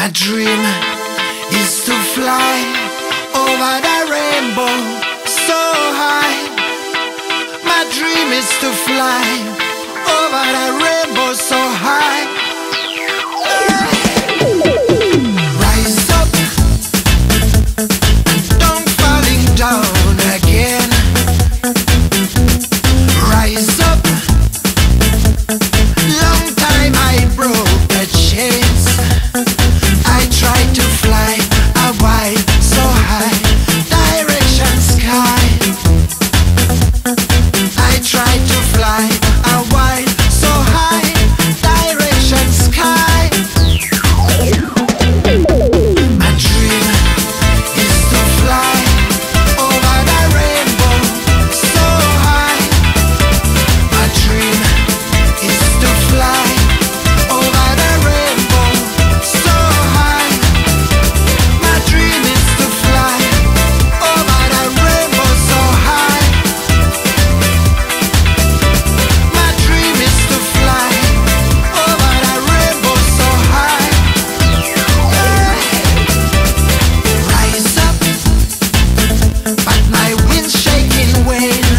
My dream is to fly over the rainbow so high. My dream is to fly over the rainbow so high. Rise up, don't falling down again. Rise up, long time I broke the chains. I tried to fly a wide so high, direction sky. I tried to fly a wide so high, direction sky. My dream is to fly over the rainbow so high. My dream is to fly over the rainbow so high. My dream is to fly over the rainbow so high. My dream is to fly over the rainbow so high. Rise up, but my wind's shaking wane.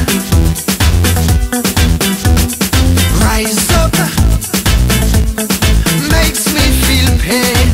Rise up, makes me feel pain.